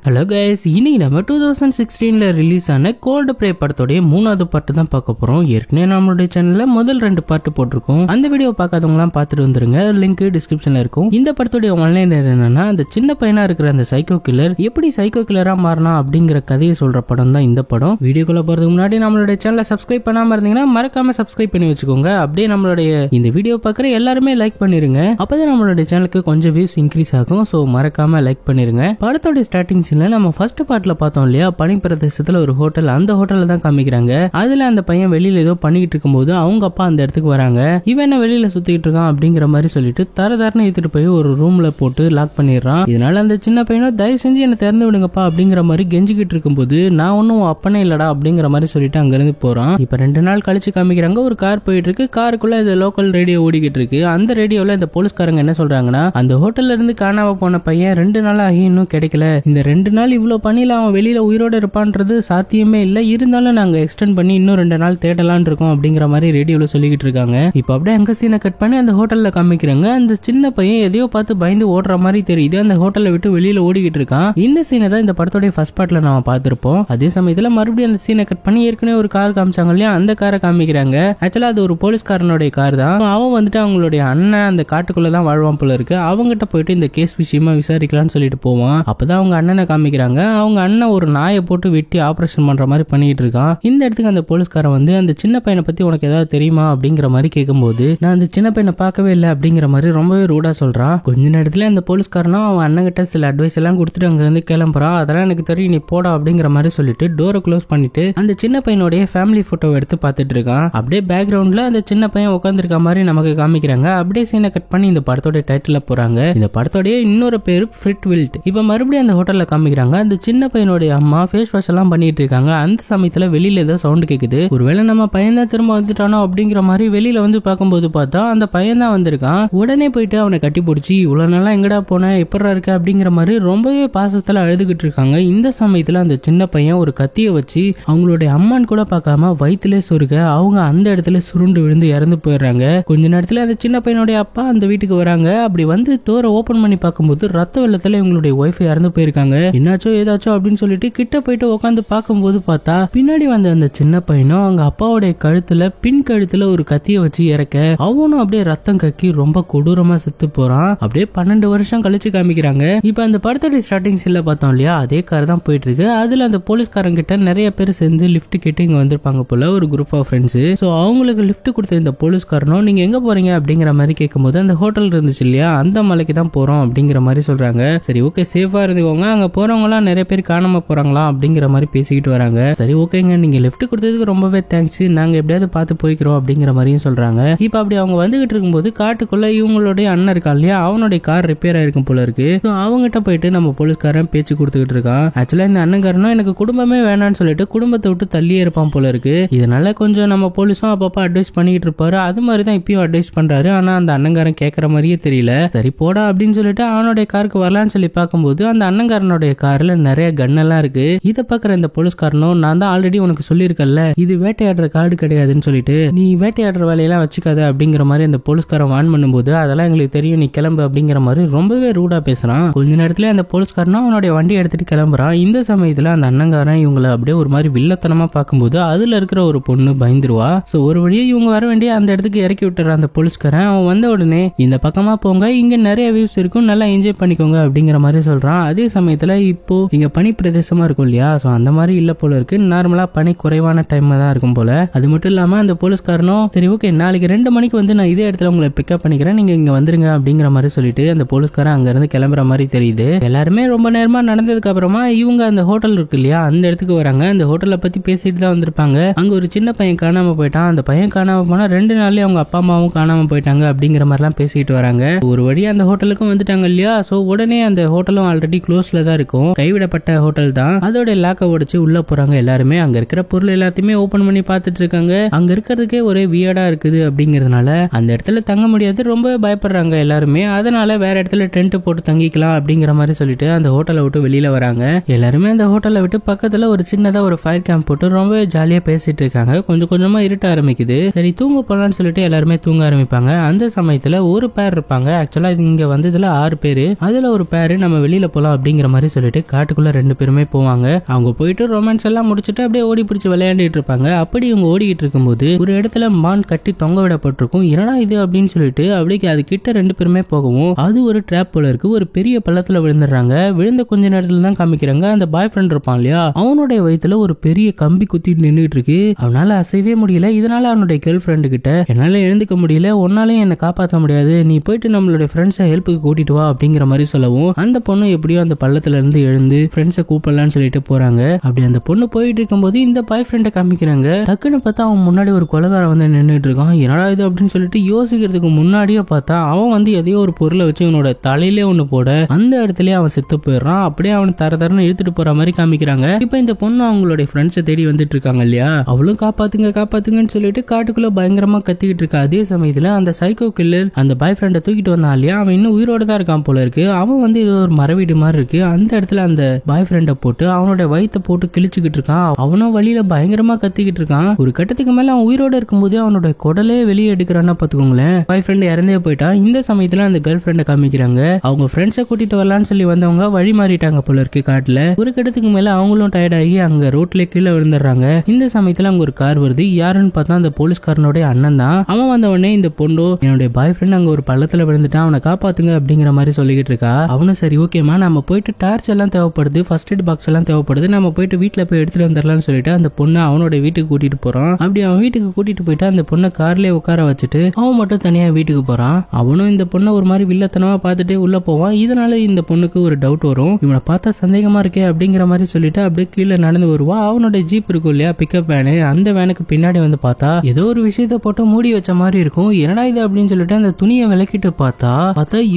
Hello guys, இன்னைக்கு நம்ம 2016ல release ஆன கோல்ட் பிரே படத்தோடைய 3வது பார்ட் தான் பார்க்க போறோம். ஏற்கனவே நம்மளுடைய சேனல்ல முதல் 2 பார்ட் போட்டிருக்கோம். அந்த வீடியோ பார்க்காதவங்களாம் பார்த்துட்டு வந்துருங்க, லிங்க் டிஸ்கிரிப்ஷன்ல இருக்கும். இந்த படத்தோடைய ஆன்லைன் என்னன்னா, அந்த சின்ன பையனா இருக்கிற அந்த சைக்கோ கில்லர் எப்படி சைக்கோ கில்லரா மாறினா அப்படிங்கிற கதையை சொல்ற படம் தான் இந்த படம். வீடியோக்குள்ள போறதுக்கு முன்னாடி நம்மளுடைய சேனலை சப்ஸ்கிரைப் பண்ணாம இருந்தீங்கன்னா மறக்காம சப்ஸ்கிரைப் பண்ணி வச்சுக்கோங்க. அப்படியே நம்மளுடைய இந்த வீடியோ பார்க்குற எல்லாருமே லைக் பண்ணிருங்க, அப்பதான் நம்மளுடைய சேனலுக்கு கொஞ்சம் வியூஸ் இன்க்ரீஸ் ஆகும். சோ மறக்காம லைக் பண்ணிருங்க. படத்தோட ஸ்டார்டிங் சீன்ல நம்ம ஃபர்ஸ்ட் பார்ட்ல பார்த்தோம் இல்லையா, பனி பிரதேசத்துல ஒரு ஹோட்டல், அந்த ஹோட்டல்ல தான் காமிக்கிறாங்க. அதுல அந்த பையன் வெளியில ஏதோ பண்ணிட்டு இருக்கும்போது அவங்க அப்பா அந்த இடத்துக்கு வராங்க. இவன் என்ன வெளியில சுத்திட்டு இருக்கான் அப்படிங்கிற மாதிரி சொல்லிட்டு தரதரன்னு ஏத்துட்டு போய் ஒரு ரூம்ல போட்டு லாக் பண்ணிடுறான். இதனால அந்த சின்ன பையனும் தயவு செஞ்சு என்ன திறந்து விடுங்கப்பா அப்படிங்கிற மாதிரி கெஞ்சிக்கிட்டு இருக்கும்போது, நான் ஒன்னும் அப்பனே இல்லடா அப்படிங்கிற மாதிரி சொல்லிட்டு அங்க இருந்து போறான். இப்ப 2 நாள் கழிச்சு காமிக்கிறாங்க, ஒரு கார் போயிட்டு இருக்கு. காருக்குள்ள இந்த லோக்கல் ரேடியோ ஓடிக்கிட்டு இருக்கு. அந்த ரேடியோல இந்த போலீஸ்காரங்க என்ன சொல்றாங்கன்னா, அந்த ஹோட்டல்ல இருந்து காணாம போன பையன் 2 நாள் ஆகி இன்னும் கிடைக்கல. இந்த 2 நாள் இவ்வளவு பண்ணில அவன் வெளியில உயிரோட இருப்பான்றது சாத்தியமே இல்ல. இருந்தாலும் நாங்க எக்ஸ்டெண்ட் பண்ணி இன்னும் 2 நாள் தேடலான் இருக்கோம் அப்படிங்கிற மாதிரி ரேடியோல சொல்லிக்கிட்டு இருக்காங்க. இப்ப அப்படியே அங்க சீனை கட் பண்ணி அந்த ஹோட்டல்ல காமிக்கிறாங்க. அந்த சின்ன பையன் எதையோ பார்த்து பயந்து ஓடுற மாதிரி தெரியுது. அந்த ஹோட்டல்ல விட்டு வெளியில ஓடிக்கிட்டு இருக்கான். இந்த சீனை தான் இந்த படத்தோட ஃபர்ஸ்ட் பார்ட்ல நாம பார்த்திருப்போம். அதே சமயத்துல மறுபடியும் அந்த சீனை கட் பண்ணி ஏற்கனவே ஒரு கார் காமிச்சாங்க இல்லையா, அந்த காரை காமிக்கிறாங்க. ஆக்சுவலா அது ஒரு போலீஸ்காரனுடைய கார் தான். அவன் வந்துட்டு அவங்களுடைய அண்ணன் அந்த காட்டுக்குள்ளதான் வாழ்வான் போல இருக்கு. அவங்ககிட்ட போயிட்டு இந்த கேஸ் விஷயமா விசாரிக்கலாம்னு சொல்லிட்டு போவான். அப்பதான் அவங்க அண்ணனை காமிக்கிறாங்க. அவங்க அண்ணன் ஒரு நாயை போட்டு வெட்டி ஆபரேஷன் பண்ற மாதிரி பண்ணிட்டு இருக்கான். இந்த இடத்துக்கு அந்த போலீஸ்காரன் வந்து, அந்த சின்ன பையனை பத்தி உனக்கு ஏதாவது தெரியுமா அப்படிங்கிற மாதிரி கேட்கும்போது, நான் அந்த சின்ன பையனை பார்க்கவே இல்லை அப்படிங்கிற மாதிரி ரொம்பவே ரூடா சொல்றான். கொஞ்ச நேரத்துல அந்த போலீஸ்காரனும் அவன் அண்ணன் கிட்ட சில அட்வைஸ் எல்லாம் கொடுத்துட்டு அங்க இருந்து கிளம்புறான். அதெல்லாம் எனக்கு தெரியும், நீ போடா அப்படிங்கிற மாதிரி சொல்லிட்டு டோரை க்ளோஸ் பண்ணிட்டு அந்த சின்ன பையனுடைய ஃபேமிலி போட்டோ எடுத்து பார்த்துட்டு இருக்கான். அப்படியே பேக்ரவுண்ட்ல அந்த சின்ன பையன் உட்காந்துருக்க மாதிரி நமக்கு காமிக்கிறாங்க. அப்படியே சீனை கட் பண்ணி இந்த படத்தோட டைட்டில் போறாங்க. இந்த படத்தோடைய இன்னொரு பேரு ஃப்ரிட் வில்ட். இப்ப மறுபடியும் அந்த ஹோட்டல்ல காமிக்கிறாங்க. அந்த சின்ன பையனுடைய அம்மா ஃபேஸ் வாஷ் எல்லாம் பண்ணிட்டு இருக்காங்க. அந்த சமயத்துல வெளியில ஏதோ சவுண்ட் கேக்குது. ஒருவேளை நம்ம பையன் தான் திரும்ப வந்துட்டானோ அப்படிங்கிற மாதிரி வெளியில வந்து பார்க்கும்போது பார்த்தா அந்த பையன் தான் வந்திருக்கான். உடனே போயிட்டு அவனை கட்டி பிடிச்சி, இவ்வளவு நாளா எங்கடா போன, எப்படா இருக்க அப்படிங்கிற மாதிரி ரொம்பவே பாசத்துல அழுதுகிட்டு இருக்காங்க. இந்த சமயத்துல அந்த சின்ன பையன் ஒரு கத்திய வச்சு அவங்களுடைய அம்மான்னு கூட பார்க்காம வயிற்றுலே சொருக அவங்க அந்த இடத்துல சுருண்டு விழுந்து இறந்து போயிடுறாங்க. கொஞ்ச நேரத்துல அந்த சின்ன பையனுடைய அப்பா அந்த வீட்டுக்கு வராங்க. அப்படி வந்து டோரை ஓபன் பண்ணி பார்க்கும்போது ரத்த வெள்ளத்துல இவங்களுடைய ஒய்ஃப் இறந்து போயிருக்காங்க. என்னாச்சோ ஏதாச்சோ அப்படின்னு சொல்லிட்டு கிட்ட போயிட்டு உட்காந்து பார்க்கும்போது பார்த்தா பின்னாடி வந்த அந்த சின்ன பையனும் அவங்க அப்பாவுடைய கழுத்துல பின் கழுத்துல ஒரு கத்திய வச்சு இறக்க அவனும் அப்படியே ரத்தம் கக்கி ரொம்ப கொடூரமா செத்து போறான். அப்படியே 12 வருஷம் கழிச்சு காமிக்கிறாங்க. இப்ப அந்த படத்தோட ஸ்டார்டிங் சீன்ல பார்த்தோம் இல்லையா, அதே கார் தான் போயிட்டு இருக்கு. அதுல அந்த போலீஸ்காரங்க கிட்ட நிறைய பேர் சேர்ந்து லிஃப்ட் கேட்டு இங்க வந்திருப்பாங்க போல, ஒரு குரூப் ஆஃப் ஃப்ரெண்ட்ஸ். சோ அவங்களுக்கு லிஃப்ட் கொடுத்த இந்த போலீஸ்காரனும், நீங்க எங்க போறீங்க அப்படிங்கிற மாதிரி கேட்கும்போது, அந்த ஹோட்டல் இருந்துச்சு இல்லையா, அந்த மலைக்கு தான் போறோம் அப்படிங்கிற மாதிரி சொல்றாங்க. சரி ஓகே, சேஃபா இருந்துக்கோங்க, அங்க போறவங்க எல்லாம் நிறைய பேர் காணாம போறாங்களா அப்படிங்கிற மாதிரி பேசிக்கிட்டு வராங்க. சரி ஓகேங்க, நீங்க லிஃப்ட் கொடுத்ததுக்கு ரொம்பவே தேங்க்ஸ், நாங்க எப்படியாவது பார்த்து போய்க்கிறோம் அப்படிங்கிற மாதிரியும் சொல்றாங்க. இப்ப அப்படி அவங்க வந்துகிட்டு இருக்கும்போது காட்டுக்குள்ள இவங்களுடைய அண்ணன் இருக்கா இல்லையா, அவனுடைய கார் ரிப்பேர் ஆயிருக்கும் போல இருக்கு. அவங்ககிட்ட போயிட்டு நம்ம போலீஸ்காரன் பேச்சு கொடுத்துக்கிட்டு இருக்கான். ஆக்சுவலா இந்த அண்ணன்காரனும் எனக்கு குடும்பமே வேணான்னு சொல்லிட்டு குடும்பத்தை விட்டு தள்ளியே இருப்பான் போல இருக்கு. இதனால கொஞ்சம் நம்ம போலீஸும் அப்பப்ப அட்வைஸ் பண்ணிக்கிட்டு இருப்பாரு. அது மாதிரி தான் இப்பயும் அட்வைஸ் பண்றாரு. ஆனா அந்த அண்ணன்காரன் கேட்கற மாதிரியே தெரியல. சரி போடா அப்படின்னு சொல்லிட்டு அவனுடைய காருக்கு வரலான்னு சொல்லி பார்க்கும்போது அந்த அண்ணன்காரனுடைய கார்ல நிறைய கன்னெல்லாம் இருக்கு. இதை பாக்குற இந்த போலீஸ்காரனும், நான் தான் ஆல்ரெடி உனக்கு சொல்லியிருக்கல இது வேட்டையாடுற கார்டு கிடையாதுன்னு சொல்லிட்டு, நீ வேட்டையாடுற வேலையெல்லாம் வச்சுக்காத அப்படிங்கிற மாதிரி அந்த போலீஸ்காரன் வான் பண்ணும்போது, அதெல்லாம் எங்களுக்கு தெரியும், நீ கிளம்பு அப்படிங்கிற மாதிரி ரொம்பவே ரூடா பேசுறான். கொஞ்ச நேரத்துல அந்த போலீஸ்காரனும் அவனுடைய வண்டி எடுத்துட்டு கிளம்புறான். இந்த சமயத்துல அந்த அண்ணங்காரன் இவங்களை அப்படியே ஒரு மாதிரி வில்லத்தனமா பார்க்கும்போது அதுல இருக்கிற ஒரு பொண்ணு பயந்துருவா. சோ ஒரு வழியா இவங்க வர வேண்டிய அந்த இடத்துக்கு இறக்கி விட்டுறான் அந்த போலீஸ்காரன். அவன் வந்த உடனே, இந்த பக்கமா போங்க, இங்க நிறைய வியூஸ் இருக்கும், நல்லா என்ஜாய் பண்ணிக்கோங்க அப்படிங்கிற மாதிரி சொல்றான். அதே சமயத்துல இப்போ இங்க பனி பிரதேசமா இருக்கும் இல்லையா, சோ அந்த மாதிரி இல்ல போல இருக்கு, நார்மலா பனி குறைவான டைம் தான் இருக்கும் போல. அது மட்டும் இல்லாம அந்த போலீஸ்காரனும், சரி ஓகே நாளைக்கு 2 மணிக்கு வந்து நான் இதே இடத்துல உங்களை பிக்கப் பண்ணிக்கிறேன், நீங்க இங்க வந்துருங்க அப்படிங்கிற மாதிரி சொல்லிட்டு அந்த போலீஸ்காரன் அங்க இருந்து கிளம்புற மாதிரி தெரியுது. எல்லாருமே ரொம்ப நேரமா நடந்ததுக்கு அப்புறமா இவங்க அந்த ஹோட்டல் இருக்கு இல்லையா, அந்த இடத்துக்கு வராங்க. அந்த ஹோட்டலை பத்தி பேசிட்டு தான் வந்திருப்பாங்க. அங்க ஒரு சின்ன பையன் காணாம போயிட்டான். அந்த பையன் காணாம போனா 2 நாள்லயே அவங்க அப்பா அம்மாவும் காணாம போயிட்டாங்க அப்படிங்கிற மாதிரி எல்லாம் பேசிட்டு வராங்க. ஒரு வழியா அந்த ஹோட்டலுக்கும் வந்துட்டாங்க இல்லையா. சோ உடனே அந்த ஹோட்டலும் ஆல்ரெடி க்ளோஸ்ல தான் இருக்கும், கைவிடப்பட்ட ஹோட்டல் தான். அதோட லாக்க உடைச்சு உள்ள போறாங்க எல்லாருமே. அங்க இருக்கிற பொருள் எல்லாத்தையுமே ஓபன் பண்ணி பார்த்துட்டு இருக்காங்க. அங்க இருக்கிறதுக்கே ஒரே வியர்டா இருக்குது அப்படிங்கறதுனால அந்த இடத்துல தங்க முடியாது, ரொம்ப பயப்படுறாங்க எல்லாருமே. அதனால வேற இடத்துல டென்ட் போட்டு தங்கிக்கலாம் அப்படிங்கிற மாதிரி சொல்லிட்டு அந்த ஹோட்டலை விட்டு வெளியில வராங்க. எல்லாருமே அந்த ஹோட்டலை விட்டு பக்கத்துல ஒரு சின்னதா ஒரு ஃபயர் கேம்ப் போட்டு ரொம்ப ஜாலியா பேசிட்டு இருக்காங்க. கொஞ்சம் கொஞ்சமா இருட்ட ஆரம்பிக்குது. சரி தூங்க போலான்னு சொல்லிட்டு எல்லாருமே தூங்க ஆரம்பிப்பாங்க. அந்த சமயத்துல ஒரு பேர் இருப்பாங்க. ஆக்சுவலா இங்க வந்ததுல 6 பேரு. அதுல ஒரு பேரு நம்ம வெளியில போலாம் அப்படிங்கிற மாதிரி சொல்லிட்டு காட்டுக்குள்ள 2 பேருமே போவாங்க. அவங்க போயிட்டு ரொமான்ஸ் எல்லாம் முடிச்சுட்டு அப்படியே ஓடி பிடிச்சி விளையாண்டுட்டு இருப்பாங்க. அப்படி இவங்க ஓடிக்கிட்டு இருக்கும்போது ஒரு இடத்துல மான் கட்டி தொங்க விடப்பட்டிருக்கும். என்னடா இது அப்படின்னு சொல்லிட்டு அப்படியே அது கிட்ட 2 பேருமே போகவும் அது ஒரு ட்ராப் போல இருக்கு. ஒரு பெரிய பள்ளத்துல விழுந்துடுறாங்க. விழுந்த கொஞ்ச நேரத்துல தான் காமிக்கிறாங்க அந்த பாய் ஃப்ரெண்ட் இருப்பான் இல்லையா, அவனுடைய வயித்துல ஒரு பெரிய கம்பி குத்திட்டு நின்றுட்டு இருக்கு. அவனால அசைவே முடியல. இதனால அவனுடைய கேர்ள் ஃப்ரெண்டு கிட்ட என்னால எழுந்துக்க முடியல, உன்னாலையும் என்ன காப்பாற்ற முடியாது, நீ போயிட்டு நம்மளுடைய ஃப்ரெண்ட்ஸை ஹெல்ப்புக்கு கூட்டிட்டு வா அப்படிங்கிற மாதிரி சொல்லவும் அந்த பொண்ணு எப்படியோ அந்த பள்ளத்துல இருந்து எழுந்து ஃப்ரெண்ட்ஸை கூப்பிடலான்னு சொல்லிட்டு போறாங்க. அப்படி அந்த பொண்ணு போயிட்டு இருக்கும்போது இந்த பாய் ஃப்ரெண்டை காமிக்கிறாங்க. டக்குன்னு பார்த்தா அவன் முன்னாடி ஒரு கொலைகாரன் வந்து நின்றுட்டு இருக்கான். என்னடா இது அப்படின்னு சொல்லிட்டு யோசிக்கிறதுக்கு முன்னாடியே பார்த்தா அவன் வந்து எதையோ ஒரு பொருளை வச்சு இவனோட தலையிலே ஒண்ணு போட அந்த இடத்துல அவன் செத்து போயிடுறான். அப்படியே அவன் தரன்னு இழுத்துட்டு போற மாதிரி காமிக்கிறாங்க. இப்ப இந்த பொண்ணு அவங்களுடைய ஃப்ரெண்ட்ஸை தேடி வந்துட்டு இருக்காங்க இல்லையா, அவளும் காப்பாத்துங்க காப்பாத்துங்கன்னு சொல்லிட்டு காட்டுக்குள்ள பயங்கரமா கத்திக்கிட்டு இருக்கா. அதே சமயத்துல அந்த சைக்கோ கில்லர் அந்த பாய் ஃப்ரெண்டை தூக்கிட்டு வந்தான் இல்லையா, அவன் இன்னும் உயிரோட தான் இருக்கான் போல இருக்கு. அவன் வந்து ஏதோ ஒரு மரவீடு மாதிரி இருக்கு. அந்த இடத்துல அந்த பாய் ஃப்ரெண்டை போட்டு அவனோட வயித்தை போட்டு கிழிச்சுக்கிட்டு இருக்கான். அவனும் வழியில பயங்கரமா கத்திக்கிட்டு இருக்கான். ஒரு கட்டத்துக்கு மேல அவன் உயிரோட இருக்கும்போது அவனோட குடலே வெளியே எடுக்கிறான்னு பாத்துக்கோங்களேன். பாய் ஃப்ரெண்ட் இறந்தே போயிட்டான். இந்த சமயத்துல அந்த கேர்ள் ஃப்ரெண்டை காமிக்கிறாங்க. அவங்க ஃப்ரெண்ட்ஸை கூட்டிட்டு வரலான்னு சொல்லி வந்தவங்க வழி மாறிட்டாங்க போல இருக்கு காட்டுல. ஒரு கட்டத்துக்கு மேல அவங்களும் டயர்ட் ஆகி அங்க ரோட்ல கீழே விழுந்துடுறாங்க. இந்த சமயத்துல அங்க ஒரு கார் வருது. யாருன்னு பார்த்தா அந்த போலீஸ்காரனோட அண்ணன் தான். அவன் வந்த உடனே இந்த பொண்ணு என்னுடைய பாய் ஃப்ரெண்ட் அங்க ஒரு பள்ளத்துல விழுந்துட்டான், அவனை காப்பாத்துங்க அப்படிங்கிற மாதிரி சொல்லிக்கிட்டு இருக்கா. அவனும் சரி ஓகேமா, நம்ம போயிட்டு டார்ச் எல்லாம் தேவைப்படுது, ஃபர்ஸ்ட் எய்ட் பாக்ஸ் எல்லாம் தேவைப்படுது, நம்ம போயிட்டு வீட்டுல போய் எடுத்துட்டு வந்துடலாம்னு சொல்லிட்டு அந்த பொண்ணு அவனோட வீட்டுக்கு கூட்டிட்டு போறான். அப்படி அவன் வீட்டுக்கு கூட்டிட்டு போயிட்டு அந்த பொண்ணை கார்லயே உட்கார வச்சுட்டு அவன் மட்டும் தனியா வீட்டுக்கு போறான். அவனும் இந்த பொண்ணை ஒரு மாதிரி வில்லத்தனமா பார்த்துட்டு உள்ள போவான். இதனால இந்த பொண்ணுக்கு ஒரு டவுட் வரும், இவனை பார்த்தா சந்தேகமா இருக்கே அப்படிங்கிற மாதிரி சொல்லிட்டு அப்படியே கீழே நடந்து வருவா. அவனோட ஜீப் இருக்கும் இல்லையா, பிக்கப் வேனு, அந்த வேனுக்கு பின்னாடி வந்து பார்த்தா ஏதோ ஒரு விஷயத்த போட்டு மூடி வச்ச மாதிரி இருக்கும். என்னடா இது அப்படின்னு சொல்லிட்டு அந்த துணியை விளக்கிட்டு பார்த்தா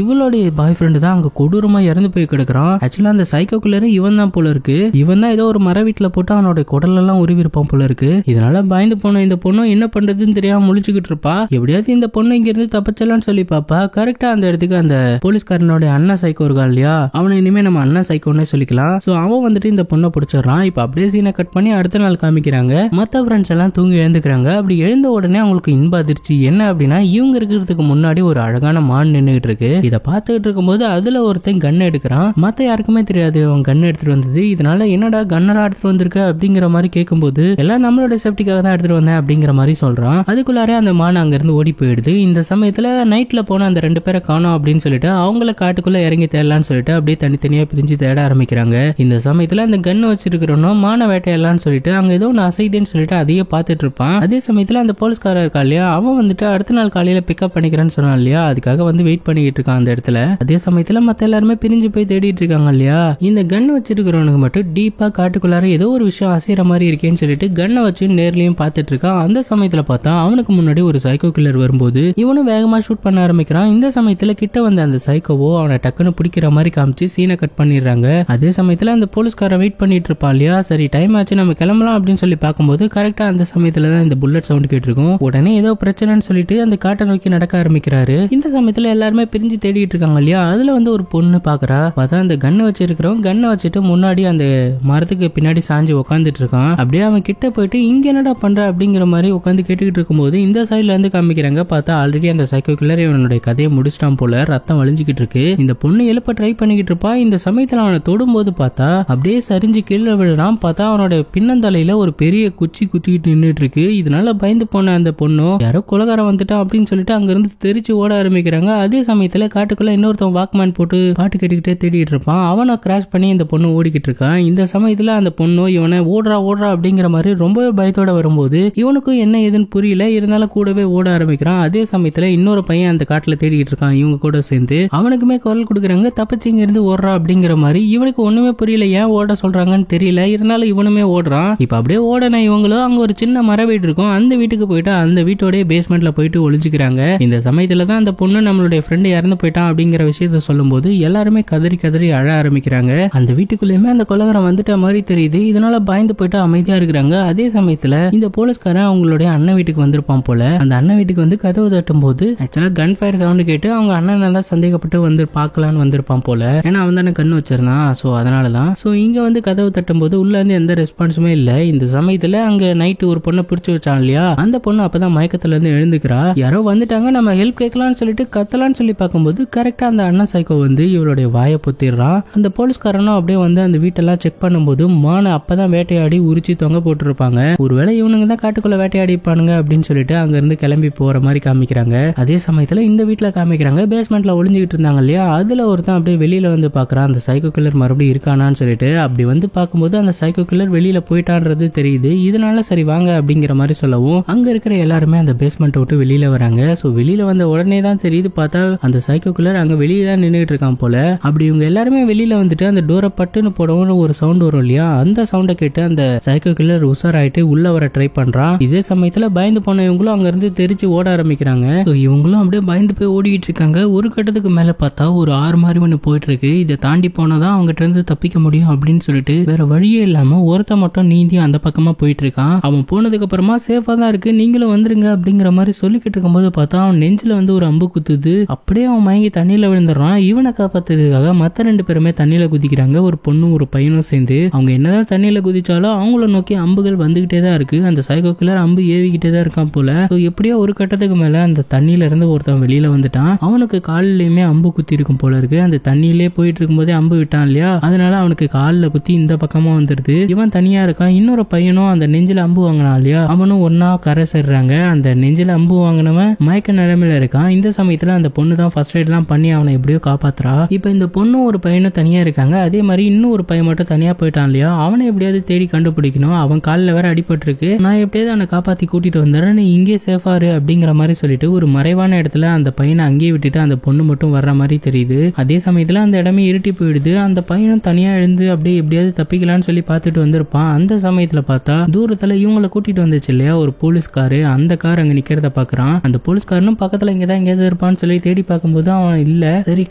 இவளுடைய பாய் ஃப்ரெண்டு தான் அங்க கொடூரமா இறந்து போய் கிடக்குறான். ஆக்சுவலா அந்த சைக்கோக்குள்ளே இவன் தான் போல இருக்கு. இவன் தான் ஏதோ ஒரு மர வீட்டுல போட்டு அவனோட குடல் எல்லாம் உருவி இருப்பான் போல இருக்கு. இதனால பயந்து போன இந்த பொண்ணு என்ன பண்றதுன்னு தெரியாம முழிச்சுக்கிட்டு இருப்பா. எப்படியாவது இந்த பொண்ணு இங்க இருந்து தப்பிச்சலான்னு சொல்லி பாப்பா. கரெக்டா அந்த இடத்துக்கு அந்த போலீஸ்காரனோட அண்ணா சைக்கோ இருக்கா இல்லையா, அவனை இனிமே நம்ம அண்ணா சைக்கோன்னு சொல்லிக்கலாம். சோ அவன் வந்துட்டு இந்த பொண்ணை பிடிச்சிடறான். இப்ப அப்படியே சீனை கட் பண்ணி அடுத்த நாள் காமிக்கிறாங்க. மத்த ஃப்ரெண்ட்ஸ் எல்லாம் தூங்கி எழுந்துக்கிறாங்க. அப்படி எழுந்த உடனே அவங்களுக்கு இன்ப அதிர்ச்சி. என்ன அப்படின்னா இவங்க இருக்கிறதுக்கு முன்னாடி ஒரு அழகான மான் நின்றுட்டு இருக்கு. இதை பார்த்துக்கிட்டு இருக்கும்போது அதுல ஒருத்தன் கன் எடுக்கிறான். மத்த யாருக்குமே தெரியாது அவன் கன் எடுத்துட்டு வந்தது. இதனால என்னடா கன்னெல்லாம் எடுத்துட்டு வந்திருக்க அப்படிங்கிற மாதிரி கேட்கும்போது எல்லாம் நம்மளோட சேஃப்டிக்காக தான் எடுத்துட்டு வந்தேன் அப்படிங்கிற மாதிரி சொல்றான். அதுக்குள்ளாரே அந்த மான் அங்க இருந்து ஓடி போயிடுது. இந்த சமயத்துல நைட்ல போன அந்த 2 பேரை காணோம் அப்படின்னு சொல்லிட்டு அவங்கள காட்டுக்குள்ள இறங்கி தேடலான்னு சொல்லிட்டு அப்படியே தனித்தனியா பிரிஞ்சு தேட ஆரம்பிக்கிறாங்க. இந்த சமயத்துல அந்த கன் வச்சிருக்கிறோம் மான வேட்டையெல்லாம் சொல்லிட்டு அங்க ஏதோ ஒன்று அசைதுன்னு சொல்லிட்டு அதையே பார்த்துட்டு இருப்பான். அதே சமயத்துல அந்த போலீஸ்காரர் இருக்கா இல்லையா, அவன் வந்துட்டு அடுத்த நாள் காலையில பிக்கப் பண்ணிக்கிறேன்னு சொன்னான் இல்லையா, அதுக்காக வந்து வெயிட் பண்ணிட்டு இருக்கான் அந்த இடத்துல. அதே சமயத்துல மத்த எல்லாருமே பிரிஞ்சு போய் தேடிட்டு இருக்காங்க இல்லையா. இந்த கன் வச்சிருக்கிறவனுக்கு மட்டும் டீப்பா காட்டுக்குள்ளார ஏதோ ஒரு விஷயம் அசைற மாதிரி இருக்கேன்னு சொல்லிட்டு கன்னை வச்சு நேர்லயும் பார்த்துட்டு இருக்கான். அந்த சமயத்துல பார்த்தா அவனுக்கு முன்னாடி ஒரு சைக்கோ கில்லர் வரும்போது இவனும் வேகமா ஷூட் பண்ண ஆரம்பிக்கிறான். இந்த சமயத்துல கிட்ட வந்த அந்த சைக்கோவோ அவனை டக்குன்னு பிடிக்கிற மாதிரி காமிச்சு சீனை கட் பண்ணிடுறாங்க. அதே சமயத்துல அந்த போலீஸ்காரன் வெயிட் பண்ணிட்டு இருப்பான் இல்லையா, சரி டைம் ஆச்சு நம்ம கிளம்பலாம் அப்படின்னு சொல்லி பார்க்கும்போது கரெக்டா அந்த சமயத்துல தான் இந்த புல்லட் சவுண்ட் கேட்டிருக்கும். உடனே ஏதோ பிரச்சனைன்னு சொல்லிட்டு அந்த காட்டை நோக்கி நடக்க ஆரம்பிக்கிறாரு. இந்த சமயத்துல எல்லாருமே பிரிஞ்சு தேடிட்டு இருக்காங்க இல்லையா, அதுல வந்து ஒரு பொண்ணு பாக்குறா. பார்த்தா அந்த கன்னை வச்சிருக்கிறோம், கன்னை வச்சுட்டு முன்னாடி அந்த மரத்துக்கு பின்னாடி சாஞ்சு உட்காந்துட்டு இருக்கான். அப்படியே அவன் கிட்ட போயிட்டு இங்க என்னடா பண்ற அப்படிங்கிற மாதிரி உட்காந்து கேட்டுக்கிட்டு இருக்கும்போது இந்த சைட்ல இருந்து காமிக்கிறாங்க. பார்த்தா ஆல்ரெடி அந்த சைக்கோ கில்லர் இவனுடைய கதையை முடிச்சிட்டான் போல, ரத்தம் வலிஞ்சுக்கிட்டு இருக்கு. இந்த பொண்ணு எழுப்ப ட்ரை பண்ணிக்கிட்டு இருப்பா. இந்த சமயத்துல அவனை தொடும்போது பார்த்தா அப்படியே சரிஞ்சு கீழே விழுறான். பார்த்தா அவனோட பின்னந்தலையில ஒரு பெரிய குச்சி குத்திக்கிட்டு நின்றுட்டு இருக்கு. இதனால பயந்து போன அந்த பொண்ணு யாரோ கொலகாரம் வந்துட்டான் அப்படின்னு சொல்லிட்டு அங்க இருந்து தெரிச்சு ஓட ஆரம்பிக்கிறாங்க. அதே சமயத்துல காட்டுக்குள்ள இன்னொருத்தன் வாக்மேன் போட்டு பாட்டு கேட்டுக்கிட்டே தேடிட்டு இருப்பான். அவனை கிராஷ் பண்ணி இந்த பொண்ணு ஓடிக்கிட்டு இருக்கான். இந்த சமயத்துல அந்த பொண்ணு இவனை ஓடுறா ஓடுறா அப்படிங்கிற மாதிரி ரொம்பவே பயத்தோட வரும்போது இவனுக்கும் என்ன ஏதுன்னு புரியல, இருந்தாலும் கூடவே ஓட ஆரம்பிக்கிறான். அதே சமயத்துல இன்னொரு பையன் அந்த காட்டுல தேடிக்கிட்டு இருக்கான் இவங்க கூட சேர்ந்து. அவனுக்குமே குரல் கொடுக்குறாங்க, தப்பிச்சு இங்க இருந்து ஓடுறா அப்படிங்கிற மாதிரி. இவனுக்கு ஒண்ணுமே புரியல, ஏன் ஓட சொல்றாங்கன்னு தெரியல, இருந்தாலும் இவனுமே ஓடுறான். இப்ப அப்படியே ஓடன இவங்களும் அங்க ஒரு சின்ன மர வீடு இருக்கும், அந்த வீட்டுக்கு போயிட்டு அந்த வீட்டோட பேஸ்மெண்ட்ல போயிட்டு ஒளிஞ்சுக்கிறாங்க. இந்த சமயத்துல தான் அந்த பொண்ணு நம்மளுடைய ஃப்ரெண்டு இறந்து போயிட்டான் அப்படிங்கிற விஷயத்த சொல்லும் போது எல்லாருமே கதறி கதறி அழ ஆரம்பிக்கிறாங்க. அந்த வீட்டுக்குள்ளயுமே அந்த கொலகாரம் வந்துட்ட மாதிரி தெரியுது. இதனால பயந்து போயிட்டு அமைதியா இருக்கிறாங்க. அதே சமயத்துல இந்த போலீஸ்காரன் அவங்களுடைய அண்ணன் வீட்டுக்கு வந்திருப்பான் போல. அந்த அண்ணன் வீட்டுக்கு வந்து கதவு தட்டும் போது ஆக்சுவலா கன் ஃபயர் சவுண்ட் கேட்டு அவங்க அண்ணன் தான் சந்தேகப்பட்டு வந்து பார்க்கலான்னு வந்திருப்பான் போல. ஏன்னா அவன் தானே கண்ணு வச்சிருந்தான், சோ அதனாலதான். சோ இங்க வந்து கதவு தட்டும் போது உள்ள இருந்து எந்த ரெஸ்பான்ஸுமே இல்ல. இந்த சமயத்துல அங்க நைட்டு ஒரு பொண்ணை பிடிச்சு வச்சான் இல்லையா, அந்த பொண்ணு அப்பதான் மயக்கத்துல இருந்து எழுந்துக்கிறா. யாரோ வந்துட்டாங்க, நம்ம ஹெல்ப் கேட்கலாம்னு சொல்லிட்டு கத்தலான்னு சொல்லி பார்க்கும்போது கரெக்டா அந்த அண்ணன் சைக்கோ வந்து இவளுடைய வாயை பொத்திடுறான். அந்த அந்த போலீஸ்காரனும் அப்படியே வந்து அந்த வீட்டெல்லாம் செக் பண்ணும்போது மானை அப்பதான் வேட்டையாடி உரிச்சு தொங்க போட்டுருப்பாங்க. ஒருவேளை இவனுங்க தான் காட்டுக்குள்ள வேட்டையாடி இருப்பானுங்க அப்படின்னு சொல்லிட்டு அங்க இருந்து கிளம்பி போற மாதிரி காமிக்கிறாங்க. அதே சமயத்துல இந்த வீட்டுல காமிக்கிறாங்க பேஸ்மெண்ட்ல ஒளிஞ்சுக்கிட்டு இருந்தாங்க இல்லையா, அதுல ஒருத்தன் அப்படியே வெளியில வந்து பாக்குறான் அந்த சைக்கோ கில்லர் மறுபடியும் இருக்கானான்னு சொல்லிட்டு. அப்படி வந்து பார்க்கும்போது அந்த சைக்கோ கில்லர் வெளியில போயிட்டான்றது தெரியுது. இதனால சரி வாங்க அப்படிங்கிற மாதிரி சொல்லவும் அங்க இருக்கிற எல்லாருமே அந்த பேஸ்மெண்ட் விட்டு வெளியில வராங்க. சோ வெளியில வந்த உடனே தான் தெரியுது, பார்த்தா அந்த சைக்கோ கில்லர் அங்க வெளியே தான் நின்றுட்டு இருக்கான் போல. அப்படி இவங்க எல்லாருமே வெளியில வந்துட்டு அந்த டோரை பட்டுன்னு போடவும் ஒரு சவுண்ட் வரும் இல்லையா, அந்த சவுண்டை கேட்டு அந்த சைக்கோ கில்லர் உஷாராயிட்டு உள்ள வர ட்ரை பண்றான். இதே சமயத்துல பயந்து போன இவங்களும் அங்க இருந்து தெரிச்சு ஓட ஆரம்பிக்கிறாங்க. இவங்களும் அப்படியே பயந்து போய் ஓடிட்டு இருக்காங்க. ஒரு கட்டத்துக்கு மேல பார்த்தா ஒரு ஆறு மாதிரி ஒண்ணு போயிட்டு இருக்கு. இதை தாண்டி போனதான் அவங்ககிட்ட இருந்து தப்பிக்க முடியும் அப்படின்னு சொல்லிட்டு வேற வழியே இல்லாம ஒருத்த மட்டும் நீந்தி அந்த பக்கமா போயிட்டு இருக்கான். அவன் போனதுக்கு அப்புறமா சேஃபா தான் இருக்கு, நீங்களும் வந்துருங்க அப்படிங்கிற மாதிரி சொல்லிக்கிட்டு இருக்கும்போது பார்த்தா அவன் நெஞ்சில வந்து ஒரு அம்பு குத்துது. அப்படியே அவன் மயங்கி தண்ணியில விழுந்துடுறான். இவனை காப்பாத்துறதுக்காக மத்த ரெண்டு பேருமே தண்ணியில குதிக்கிறாங்க. ஒரு பொண்ணும் ஒரு பையனும் சேர்ந்து அவங்க என்னதான் தண்ணியில குதிச்சாலும் அவங்கள நோக்கி அம்புகள் வந்துகிட்டே தான் இருக்கு. அந்த சைக்கோ கில்லர் அம்பு ஏவிக்கிட்டே தான் இருக்கான் போல. எப்படியோ ஒரு கட்டத்துக்கு மேல அந்த தண்ணியில இருந்து ஒருத்தன் வெளியில வந்துட்டான். அவனுக்கு காலிலுமே அம்பு குத்தி இருக்கும் போல இருக்கு. அந்த தண்ணியிலே போயிட்டு இருக்கும் போதே அம்பு விட்டான் இல்லையா, அதனால அவனுக்கு காலில் குத்தி இந்த பக்கமா வந்துருது. இவன் தனியா இருக்கான். இன்னொரு பையனும் அந்த நெஞ்சில அம்பு வாங்கினான் இல்லையா, அவனும் ஒன்னா கரை சேர்றாங்க. அந்த நெஞ்சில அம்பு வாங்கினவன் மயக்க நிலைமையில இருக்கான். இந்த சமயத்துல அந்த பொண்ணு தான் ஃபர்ஸ்ட் எய்ட் எல்லாம் பண்ணி அவனை எப்படியோ காப்பாத்துறா. இப்ப இந்த பொண்ணும் ஒரு பையனும் தனியா இருக்காங்க. அதே மாதிரி இன்னும் ஒரு பையன் மட்டும் தனியா போயிட்டான் இல்லையா, அவனை எப்படியாவது தேடி கண்டுபிடிக்கணும். அவன் காலில் வேற அடிபட்டு இருக்கு. நான் எப்படியாவது அவனை காப்பாத்தி கூட்டிட்டு வந்துடுறேன், நீ இங்கே சேஃபா இரு அப்படிங்கிற மாதிரி சொல்லிட்டு ஒரு மறைவான இடத்துல அந்த பையனை அங்கேயே விட்டுட்டு அந்த பொண்ணு மட்டும் வர்ற மாதிரி தெரியுது. அதே சமயத்துல அந்த இடமே இருட்டி போயிடுது. அந்த பையனும் தனியா எழுந்து அப்படியே எப்படியாவது தப்பிக்கலாம்னு சொல்லி பார்த்துட்டு வந்திருப்பான். அந்த சமயத்துல பார்த்தா தூரத்துல இவங்களை கூட்டிட்டு வந்துச்சு இல்லையா ஒரு போலீஸ்காரு, அந்த கார் அங்க நிக்கிறத பாக்குறான். அந்த போலீஸ்காரனும் பக்கத்துல இங்கதான் எங்கேயாவது இருப்பான்னு சொல்லி தேடி பார்க்கும்போது அவன் இல்ல. சரி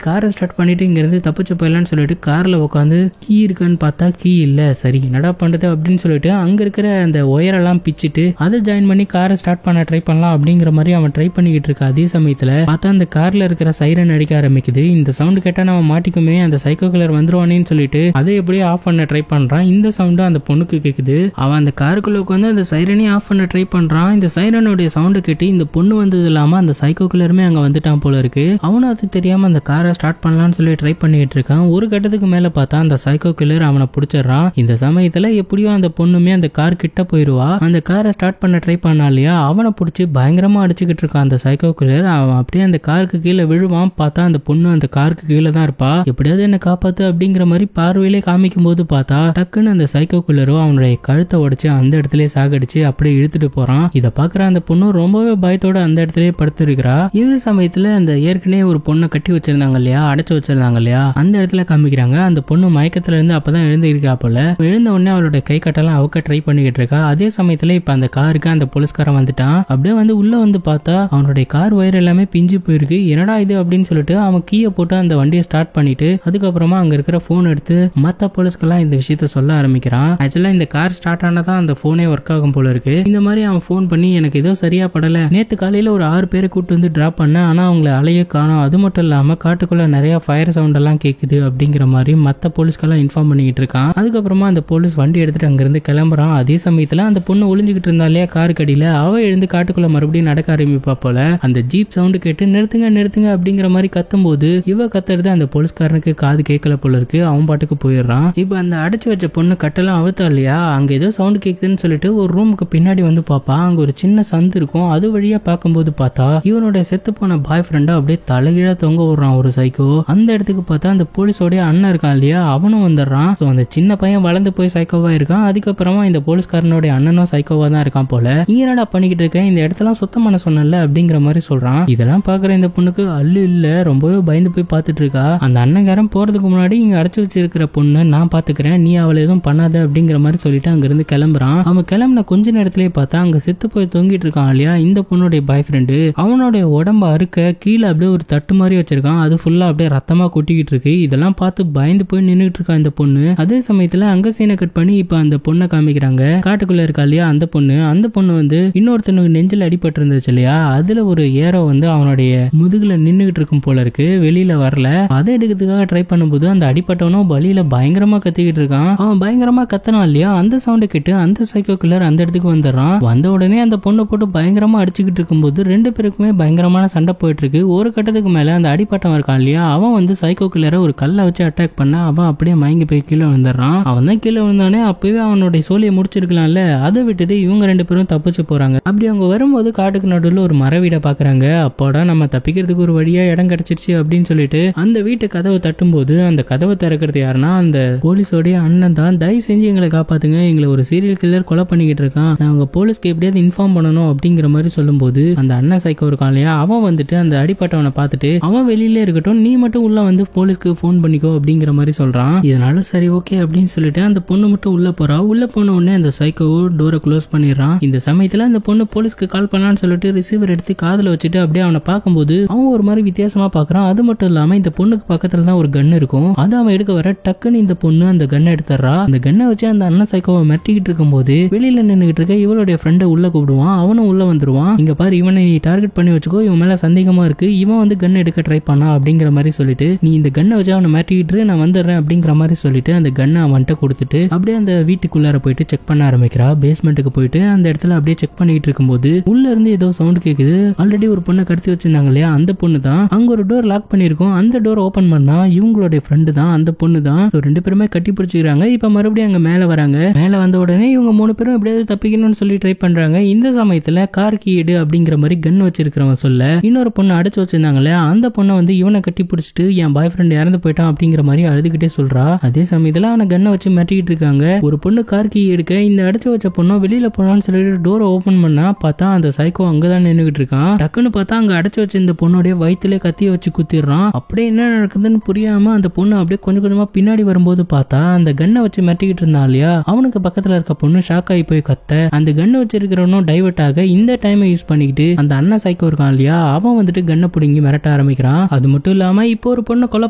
காரை ஸ்டார்ட் பண்ணிட்டு இங்க இருந்து தப்பிச்சு போயிடலான்னு சொல்லிட்டு கார்ல உட்காந்து கீ இருக்குன்னு பார்த்தா கீ இல்ல. சரி என்னடா பண்றது அப்படின்னு சொல்லிட்டு அங்க இருக்கிற அந்த ஒயரெல்லாம் பிச்சுட்டு அதை ஜாயின் பண்ணி காரை ஸ்டார்ட் பண்ண ட்ரை பண்ணலாம் அப்படிங்கிற மாதிரி அவன் ட்ரை பண்ணிக்கிட்டு இருக்கா. அதே சமயத்துல பார்த்தா அந்த கார்ல இருக்கிற சைரன் அடிக்க ஆரம்பிக்குது. இந்த சவுண்ட் கேட்டா நம்ம மாட்டிக்குமே, அந்த சைக்கோ கில்லர் வந்துருவானேன்னு சொல்லிட்டு அதை எப்படியே ஆஃப் பண்ண ட்ரை பண்றான். இந்த சவுண்ட் அந்த பொண்ணுக்கு கேக்குது. அவன் அந்த காருக்குள்ள உட்காந்து அந்த சைரனே ஆஃப் பண்ண ட்ரை பண்றான். இந்த சைரனுடைய சவுண்ட் கேட்டு இந்த பொண்ணு வந்தது இல்லாம அந்த சைக்கோ கில்லருமே அங்க வந்துட்டான் போல இருக்கு. அவனும் அது தெரியாம அந்த காரை ஸ்டார்ட் பண்ணலாம்னு சொல்லி ட்ரை பண்ணிட்டு இருக்கான். ஒரு கட்டத்துக்கு மேல பார்த்தா அந்த சைக்கோ கில்லர் அவனை பிடிச்சிடறான். இந்த சமயத்துல எப்படியோ அந்த பொண்ணுமே அந்த கார் கிட்ட போயிருவா. அந்த காரை ஸ்டார்ட் பண்ண ட்ரை பண்ணா இல்லையா, அவனை பிடிச்சி பயங்கரமா அடிச்சுக்கிட்டு இருக்கான் அந்த சைக்கோ கில்லர். அவன் அப்படியே அந்த காருக்கு கீழே விழுவான். பார்த்தா அந்த பொண்ணு அந்த காருக்கு கீழே தான் இருப்பா. எப்படியாவது என்ன காப்பாத்து அப்படிங்கிற மாதிரி பார்வையிலே காமிக்கும் போது பார்த்தா டக்குன்னு அந்த சைக்கோ கில்லரோ அவனுடைய கழுத்தை உடைச்சு அந்த இடத்துல சாகடிச்சு அப்படியே இழுத்துட்டு போறான். இதை பாக்குற அந்த பொண்ணு ரொம்பவே பயத்தோட அந்த இடத்துல படுத்திருக்கிறா. இந்த சமயத்துல அந்த ஏற்கனவே ஒரு பொண்ணை கட்டி வச்சிருந்தாங்க இல்லையா, அடைச்சு வச்சிருந்தாங்க இல்லையா, அந்த இடத்துல காமிக்கிறாங்க. அந்த பொண்ணு மயக்கத்துல இருந்து அப்பதான் எழுந்து இருக்கா போல. எழுந்த உடனே அவளோட கை கட்டெல்லாம் அவக்க ட்ரை பண்ணிக்கிட்டு இருக்கா. அதே சமயத்துல இப்ப அந்த காருக்கு அந்த போலீஸ்காரன் வந்துட்டான். அப்படியே வந்து உள்ள வந்து பார்த்தா அவனுடைய கார் வயர் எல்லாமே பிஞ்சு போயிருக்கு. என்னடா இது அப்படின்னு சொல்லிட்டு அவன் கீயை போட்டு அந்த வண்டியை ஸ்டார்ட் பண்ணிட்டு அதுக்கப்புறமா அங்க இருக்கிற போன் எடுத்து மத்த போலீஸ்க்கெல்லாம் இந்த விஷயத்த சொல்ல ஆரம்பிக்கிறான். ஆக்சுவலா இந்த கார் ஸ்டார்ட் ஆனதான் அந்த போனே ஒர்க் ஆகும் போல இருக்கு. இந்த மாதிரி அவன் போன் பண்ணி எனக்கு ஏதோ சரியா படல, நேத்து காலையில ஒரு 6 பேரை கூட்டு வந்து டிராப் பண்ண, ஆனா அவங்கள அலைய காணோம், அது மட்டும் இல்லாம காட்டுக்குள்ள நிறைய ஃபயர் சவுண்ட் எல்லாம் கேக்குது அப்படிங்கிற மாதிரி மத்த போலீஸ்க்கெல்லாம் இன்ஃபார்ம் பண்ணிட்டு இருக்கான். அதுக்கப்புறமா அந்த போலீஸ் வண்டி எடுத்துட்டு அங்க இருந்து கிளம்புறான். அதே சமயத்துல அந்த பொண்ணு ஒளிஞ்சுக்கிட்டு இருந்தா இல்லையா காருக்கு அடியில, அவ எழுந்து காட்டுக்குள்ள மறுபடியும் நடக்க ஆரம்பிப்பா போல. அந்த ஜீப் சவுண்ட் கேட்டு நிறுத்துங்க நிறுத்துங்க அப்படிங்கிற மாதிரி கத்தும் போது இவ கத்துறது அந்த போலீஸ்காரனுக்கு காது கேட்கல போல இருக்கு. அவன் பாட்டுக்கு போயிடுறான். இப்ப அந்த அடைச்சு வச்ச பொண்ணு கட்டெல்லாம் அவுத்தா இல்லையா, அங்க ஏதோ சவுண்ட் கேக்குதுன்னு சொல்லிட்டு ஒரு ரூமுக்கு பின்னாடி வந்து பாப்பா. அங்க ஒரு சின்ன சந்து இருக்கும். அது வழியா பார்க்கும்போது பார்த்தா இவனுடைய செத்து போன பாய் ஃப்ரெண்டா அப்படியே தலைகீழா தொங்க விடுறான் ஒரு சைக்கோ. அந்த இடத்துக்கு பார்த்தா அந்த போலீஸோட அண்ணன் இருக்கான் இல்லையா, அவனும் வந்துடுறான். சோ அந்த சின்ன பையன் வளர்ந்து போய் சைக்கோவா இருக்கான். அதுக்கப்புறமா இந்த போலீஸ்காரனுடைய அண்ணனும் சைக்கோவா தான் இருக்கான் போல. நீ என்னடா பண்ணிக்கிட்டு இருக்க, இந்த இடத்தெல்லாம் சுத்தம் பண்ண சொன்னல அப்படிங்கிற மாதிரி சொல்றான். இதெல்லாம் பாக்குற இந்த பொண்ணுக்கு அல்லு இல்ல, ரொம்பவே பயந்து போய் பார்த்துட்டு இருக்கா. அந்த அண்ணங்காரன் போறதுக்கு முன்னாடி இங்க அடைச்சு வச்சிருக்கிற பொண்ணு நான் பாத்துக்கிறேன், நீ அவளை எதுவும் பண்ணாத அப்படிங்கிற மாதிரி சொல்லிட்டு அங்க இருந்து கிளம்புறான். அவன் கிளம்புன கொஞ்ச நேரத்திலேயே பார்த்தா அங்க செத்து போய் தொங்கிட்டு இருக்கான் இல்லையா இந்த பொண்ணுடைய பாய் ஃப்ரெண்டு. அவனுடைய உடம்ப அறுக்க கீழே அப்படியே ஒரு தட்டு மாதிரி வச்சிருக்கான். அது ஃபுல்லா அப்படியே ரத்தமா கொட்டிக்கிட்டு இருக்கு. இதெல்லாம் பார்த்து பயந்து போய் நின்னுட்டு இருக்கா இந்த பொண்ணு. அதே சமயத்துல அங்க சீனை கட் பண்ணி இப்ப அந்த பொண்ணை காமிக்கிறாங்க. காட்டுக்குள்ள இருக்கா இல்லையா அந்த பொண்ணு வந்து இன்னொருத்தனுக்கு நெஞ்சில் அடிபட்டு இருந்துச்சு இல்லையா, அதுல ஒரு ஏரோ வந்து அவனுடைய முதுகுல நின்னுகிட்டு இருக்கும் போல இருக்கு, வெளியில வரல. அதை எடுக்கிறதுக்காக ட்ரை பண்ணும்போது அந்த அடிப்பட்டவனும் வலியில பயங்கரமா கத்திக்கிட்டு இருக்கான். அவன் பயங்கரமா கத்தனான் இல்லையா, அந்த சவுண்ட் கேட்டு அந்த சைக்கோ கில்லர் அந்த இடத்துக்கு வந்துடுறான். வந்த உடனே அந்த பொண்ணை போட்டு பயங்கரமா அடிச்சுக்கிட்டு இருக்கும்போது 2 பேருக்குமே பயங்கரமான சண்டை போயிட்டு இருக்கு. ஒரு கட்டத்துக்கு மேல அந்த அடிப்பட்டம் இருக்கான் இல்லையா, அவன் வந்து சைக்கோ கில்லரை ஒரு கல்லை வச்சு வச்சு அட்டாக் பண்ண அவன் அப்படியே மயங்கி போய் கீழே விழுந்துடுறான். அவன் தான் கீழே விழுந்தானே, அப்பவே அவனுடைய சோழியை முடிச்சிருக்கலாம்ல. அதை விட்டுட்டு இவங்க 2 பேரும் தப்பிச்சு போறாங்க. அப்படி அவங்க வரும்போது காட்டுக்கு நடுவில் ஒரு மர வீடை பாக்குறாங்க. அப்போடா நம்ம தப்பிக்கிறதுக்கு ஒரு வழியா இடம் கிடைச்சிருச்சு அப்படின்னு சொல்லிட்டு அந்த வீட்டு கதவை தட்டும் போது அந்த கதவை திறக்கிறது யாருன்னா அந்த போலீஸோடைய அண்ணன் தான். தயவு செஞ்சு எங்களை காப்பாத்துங்க, எங்களை ஒரு சீரியல் கில்லர் கொலை பண்ணிக்கிட்டு இருக்கான், நாங்க போலீஸ்க்கு எப்படியாவது இன்ஃபார்ம் பண்ணணும் அப்படிங்கிற மாதிரி சொல்லும் போது அந்த அண்ணன் சைக்கோ இருக்கான் இல்லையா, அவன் வந்துட்டு அந்த அடிப்பட்டவனை பார்த்துட்டு அவன் வெளியிலே இருக்கட்டும், நீ மட்டும் உள்ள வந்து போலீஸ்க்கு போன் பண்ணிக்கோ அப்படிங்கிற மாதிரி சொல்றான். இதனால சரி ஓகே அப்படின்னு சொல்லிட்டு அந்த பொண்ணு மட்டும் உள்ள போறா. உள்ள போன உடனே அந்த சைக்கோ டோரை க்ளோஸ் பண்ணிடுறான். இந்த சமயத்துல அந்த பொண்ணு போலீஸ்க்கு கால் பண்ணலான்னு சொல்லிட்டு ரிசீவர் எடுத்து காதுல வச்சுட்டு அப்படியே அவனை பார்க்கும்போது அவன் ஒரு மாதிரி வித்தியாசமா பாக்குறான். அது மட்டும் இல்லாம இந்த பொண்ணுக்கு பக்கத்துல தான் ஒரு கன் இருக்கும். அதை அவன் எடுக்க வர டக்குன்னு இந்த பொண்ணு அந்த கன்னை எடுத்துறா. அந்த கன்னை வச்சு அந்த அண்ணன் சைக்கோவை மிரட்டிக்கிட்டு இருக்கும் போது வெளியில நின்னுகிட்டு இருக்க இவளுடைய ஃப்ரெண்டை உள்ள கூப்பிடுவான். அவனும் உள்ள வந்துருவான். இங்க பாரு, இவனை நீ டார்கெட் பண்ணி வச்சுக்கோ, இவன் மேல சந்தேகமா இருக்கு, இவன் வந்து கன் எடுக்க ட்ரை பண்ணா அப்படிங்கிற மாதிரி சொல்லிட்டு நீ இந்த கன்னை வச்சு அவனை மிரட்டிக்கிட்டு நான் வந்துடுறேன் அப்படிங்கிற மாதிரி சொல்லிட்டு அந்த கன்னை அவன்கிட்ட கொடுத்துட்டு அப்படியே அந்த வீட்டுக்குள்ளார போயிட்டு செக் பண்ண ஆரம்பிக்கிறா. பேஸ்மெண்ட்டுக்கு போயிட்டு அந்த இடத்துல அப்படியே செக் பண்ணிட்டு இருக்கும்போது உள்ள இருந்து ஏதோ சவுண்ட் கேக்குது. ஆல்ரெடி ஒரு பொண்ணை கடத்தி வச்சிருந்தாங்க இல்லையா, அந்த பொண்ணு தான். அங்க ஒரு டோர் லாக் பண்ணிருக்கோம். அந்த டோர் ஓபன் பண்ணா இவங்களுடைய ஃப்ரெண்டு தான், அந்த பொண்ணு தான். 2 பேருமே கட்டி பிடிச்சிக்கிறாங்க. இப்ப மறுபடியும் அங்க மேல வராங்க. மேல வந்த உடனே இவங்க 3 பேரும் எப்படியாவது தப்பிக்கணும்னு சொல்லி ட்ரை பண்றாங்க. இந்த சமயத்துல கார் கீடு அப்படிங்கிற மாதிரி கன் வச்சிருக்கிறவன் சொல்ல இன்னொரு பொண்ணு அடைச்சு வச்சிருந்தாங்களே, அந்த பொண்ணை வந்து இவனை கட்டி பிடிச்சிட்டு என் பாய் ஃப்ரெண்ட் இறந்து போயிட்டான் அப்படிங்கிற மாதிரி அழுதுகிட்டே சொல்றா. அதே சமயத்துல அவனை கன்னை வச்சு மிரட்டிக்கிட்டு இருக்காங்க. ஒரு பொண்ணு கார் கீ எடுக்க இந்த அடைச்சு வச்ச பொண்ணும் வெளியில போலான்னு சொல்லிட்டு டோரை ஓபன் பண்ணா பார்த்தா அந்த சைக்கோ அங்கதான் நின்னுகிட்டு இருக்கான். டக்குன்னு பார்த்தா அங்க அடைச்சு வச்ச இந்த பொண்ணுடைய வயிற்றுல கத்திய வச்சு குத்திடுறான். அப்படியே என்ன நடக்குதுன்னு புரியாம அந்த பொண்ணு அப்படியே கொஞ்சம் கொஞ்சமா பின்னாடி வரும்போது பார்த்தா அந்த கன்னை வச்சு மிரட்டிக்கிட்டு இருந்தான் இல்லையா, அவனுக்கு பக்கத்துல இருக்க பொண்ணு ஷாக் ஆகி போய் கத்த அந்த கன்னை வச்சிருக்கிறவனும் டைவர்ட் ஆக இந்த டைமை யூஸ் பண்ணிக்கிட்டு அந்த அண்ணா சைக்கோ இருக்கான் இல்லையா, அவன் வந்துட்டு கன்னை பிடிங்கி மிரட்ட ஆரம்பிக்கிறான். அது மட்டும் இல்லாம இப்போ ஒரு பொண்ணை கொலை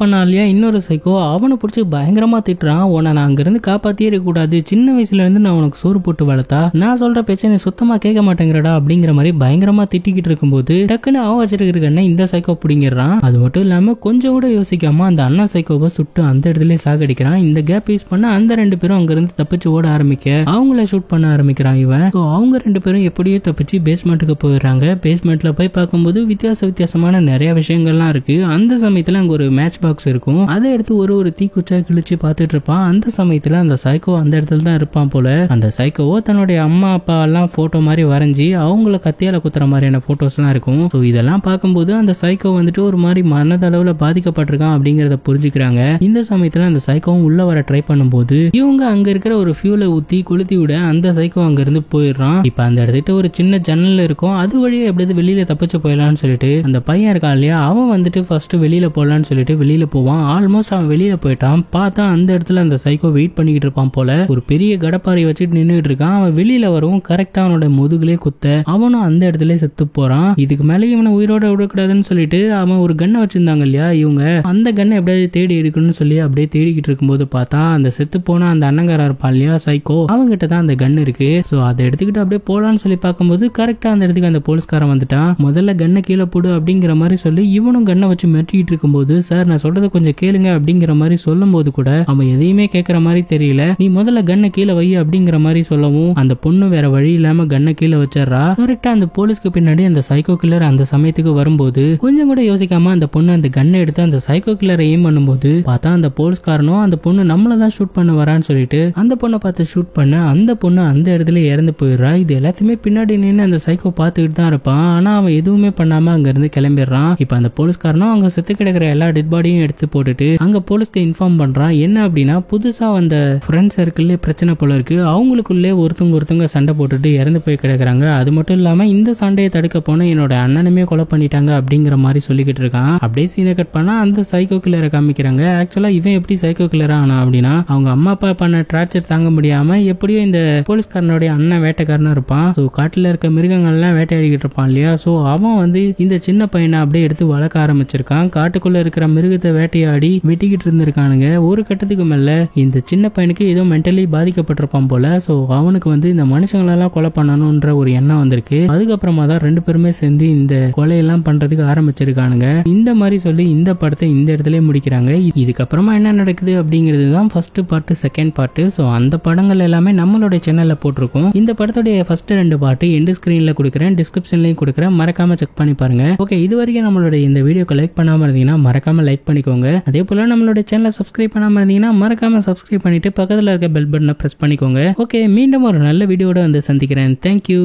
பண்ணா இல்லையா இன்னொரு சைக்கோ, அவனை பிடிச்சி பயங்கரமா திட்டுறான். உன்னை நான் அங்க இருந்து காப்பாத்தியே இருக்க கூடாது, சின்ன வயசுல இருந்து நான் உனக்கு சோறு போட்டு வளர்த்தா, நான் சொல்ற பேச்சை நீ சுத்தமா கேட்க மாட்டேங்கிறடா அப்படிங்கிற மாதிரி பயங்கரமா திட்டிக்கிட்டு இருக்கும்போது டக்குன்னு அவன் வச்சிருக்கிற கண்ணை இந்த சைக்கோ பிடிங்கிடுறான். அது மட்டும் இல்லாம கொஞ்சம் கூட யோசிக்காம அந்த அண்ணா சைக்கோவை சுட்டு அந்த இடத்துல சாகடிக்கிறான். இந்த கேப் யூஸ் பண்ண அந்த 2 பேரும் அங்க இருந்து தப்பிச்சு ஓட ஆரம்பிக்க அவங்கள ஷூட் பண்ண ஆரம்பிக்கிறான் இவன். அவங்க 2 பேரும் எப்படியோ தப்பிச்சு பேஸ்மெண்ட்டுக்கு போயிடுறாங்க. பேஸ்மெண்ட்ல போய் பார்க்கும்போது வித்தியாசமான நிறைய விஷயங்கள்லாம் இருக்கு. அந்த சமயத்துல அங்க ஒரு மேட்ச் பாக்ஸ் இருக்கும். அதை எடுத்து ஒரு தீக்குச்சா கிழிச்சு பார்த்துட்டு இருப்பான். அந்த சமயத்துல அந்த சைக்கோ அந்த இடத்துல தான் இருப்பான் போல. அந்த சைக்கோவோ தன்னுடைய அம்மா அப்பா எல்லாம் போட்டோ மாதிரி வரைஞ்சி அவங்கள கத்தியால குத்துற மாதிரியான போட்டோஸ் எல்லாம் இருக்கும். இதெல்லாம் பார்க்கும்போது அந்த சைக்கோ வந்துட்டு ஒரு மாதிரி மனதளவுல பாதிக்கப்பட்டிருக்கான் அப்படிங்கறத புரிஞ்சுக்கிறாங்க. இந்த சமயத்துல அந்த சைக்கோவும் உள்ள வர ட்ரை பண்ணும்போது இவங்க அங்க இருக்கிற ஒரு ஃபியூலை ஊத்தி கொளுத்தி விட அந்த சைக்கோ அங்க இருந்து போயிடுறான். இப்ப அந்த இடத்துக்கிட்ட ஒரு சின்ன ஜன்னல் இருக்கும். அது வழியா எப்படியாவது வெளியில தப்பிச்சு போயிடலாம்னு சொல்லிட்டு அந்த பையன் இருக்கான் இல்லையா, அவன் வந்துட்டு ஃபர்ஸ்ட் வெளியில போலான்னு சொல்லிட்டு வெளியில போவான். ஆல்மோஸ்ட் அவன் வெளியில போயிட்டான். பார்த்தா அந்த இடத்துல அந்த சைக்கோ வெயிட் பண்ணிக்கிட்டு இருப்பான் போல. ஒரு பெரிய கடப்பாறை வச்சுட்டு நின்றுட்டு இருக்கான். அவன் வெளியில வரவும் கரெக்டா அவனோட முதுகுலே குத்த அவனும் அந்த இடத்துல செத்து போறான். இதுக்கு மேல இவனை உயிரோட விடக்கூடாதுன்னு சொல்லிட்டு அவன் ஒரு கன்னை வச்சிருந்தாங்க இல்லையா இவங்க, அந்த கன்னை எப்படியாவது தேடி இருக்குன்னு சொல்லி அப்படியே தேடிக்கிட்டு இருக்கும்போது பார்த்தா அந்த செத்து போன அந்த அண்ணங்காரா இருப்பான் இல்லையா சைக்கோ, அவங்கிட்ட தான் அந்த கன் இருக்கு. சோ அதை எடுத்துக்கிட்டு அப்படியே போலான்னு சொல்லி பார்க்கும்போது கரெக்டா அந்த இடத்துக்கு அந்த போலீஸ்காரன் வந்துட்டான். முதல்ல கன்னை கீழே போடு அப்படிங்கிற மாதிரி சொல்லி இவனும் கன்னை வச்சு மிரட்டிட்டு இருக்கும்போது, சார் நான் சொல்றதை கொஞ்சம் கேளுங்க அப்படிங்கிற மாதிரி சொல்லும் போது கூட அவன் எதையுமே கேட்கற மாதிரி தெரியல. நீ முதல்ல கன்னை கீழே வை அப்படிங்கிற மாதிரி சொல்லவும் அந்த பொண்ணு வேற வழி இல்லாம கன்னை கீழே வச்சிடறா. கரெக்டா அந்த போலீஸ்க்கு பின்னாடி அந்த சைக்கோ கில்லர் அந்த சமயத்துக்கு வரும்போது கொஞ்சம் கூட யோசிக்காம அந்த பொண்ணு அந்த கன்னை எடுத்து அந்த சைக்கோ கில்லரை எய்ம் பண்ணும்போது பார்த்தா அந்த போலீஸ்காரனும் அந்த பொண்ணு நம்மளதான் ஷூட் பண்ண வரான்னு சொல்லிட்டு அந்த பொண்ணை பார்த்து ஷூட் பண்ண அந்த பொண்ணு அந்த இடத்துல இறந்து போயிடுறா. இது எல்லாத்தையுமே பின்னாடி நின்று அந்த சைக்கோ பார்த்துக்கிட்டு தான் இருப்பான். ஆனா அவன் எதுவுமே பண்ணாம அங்க இருந்து கிளம்பிடுறான். இப்ப அந்த போலீஸ்காரனும் அங்க செத்து கிடக்கிற எல்லா டெட் பாடியும் எடுத்து போட்டுட்டு அங்க போலீஸ்க்கு இன்ஃபார்ம் பண்றான். என்ன அப்படின்னா புதுசா வந்த ஃப்ரெண்ட் சர்க்கிள்ல பிரச்சனை போல இருக்கு, அவங்களுக்குள்ளே ஒருத்தங்க சண்டை போட்டுட்டு இறந்து போய் கிடக்குறாங்க. அது மட்டும் இல்லாம இந்த சண்டையை தடுக்க போன என்னோட அண்ணனுமே கொலை பண்ணிட்டாங்க அப்படிங்கிற மாதிரி சொல்லிக்கிட்டு இருக்கான். அப்படியே சீனை கட் பண்ணா அந்த சைக்கோ கில்லரை காமிக்கிறாங்க. ஆக்சுவலா இவன் எப்படி சைக்கோ கில்லரா ஆனா அப்படின்னா அவங்க அம்மா அப்பா பண்ண டார்ச்சர் தாங்க முடியாம எப்படியோ இந்த போலீஸ்காரனுடைய அண்ணன் வேட்டைக்காரனா இருப்பான். சோ காட்டுல இருக்க மிருகங்கள்லாம் வேட்டையாடிக்கிட்டு இருப்பான் இல்லையா, சோ அவன் வந்து இந்த சின்ன பையனை அப்படியே எடுத்து வளர்க்க ஆரம்பிச்சிருக்கான். காட்டுக்குள்ள இருக்கிற மிருகத்தை வேட்டையாடி வெட்டிக்கிட்டு இருந்திருக்கானுங்க. ஒரு கட்டத்துக்கு மேல இந்த சின்ன பையனுக்கு ஏதோ மென்டலி பாதிக்கப்பட்டிருப்பான் போல. சோ அவனுக்கு வந்து இந்த மனுஷங்களெல்லாம் கொலை பண்ணணும்ன்ற ஒரு எண்ணம் வந்திருக்கு. அதுக்கப்புறமா தான் 2 பேருமே சேர்ந்து இந்த கொலையெல்லாம் பண்றதுக்கு ஆரம்பிச்சிருக்கானுங்க. இந்த மாதிரி சொல்லி இந்த படத்தை இந்த இடத்துல முடிக்கிறாங்க. இதுக்கப்புறமா என்ன நடக்குது அப்படிங்கிறது தான் first part second part. So அந்த படங்கள் எல்லாமே நம்மளோட சேனல்ல போட்டிருக்கோம். இந்த படத்துடைய ஃபர்ஸ்ட் 2 பார்ட் எண்ட் ஸ்கிரீன்ல கொடுக்குறேன், டிஸ்கிரிப்ஷன்லயும் கொடுக்குறேன், மறக்காம செக் பண்ணி பாருங்க. ஓகே, இது வரைக்கும் நம்மளோட இந்த வீடியோக்கு லைக் பண்ணாம இருந்தீங்கன்னா மறக்காம லைக் பண்ணிக்கோங்க. அதே போல நம்மளோட சேனலை சப்ஸ்கிரைப் பண்ணாம இருந்தீங்கன்னா மறக்காம சப்ஸ்கிரைப் பண்ணிட்டு பக்கத்துல இருக்க பெல் பட்டனை பிரஸ் பண்ணிக்கோங்க. ஓகே, மீண்டும் ஒரு நல்ல வீடியோட வந்து சந்திக்கிறேன். தேங்க்யூ.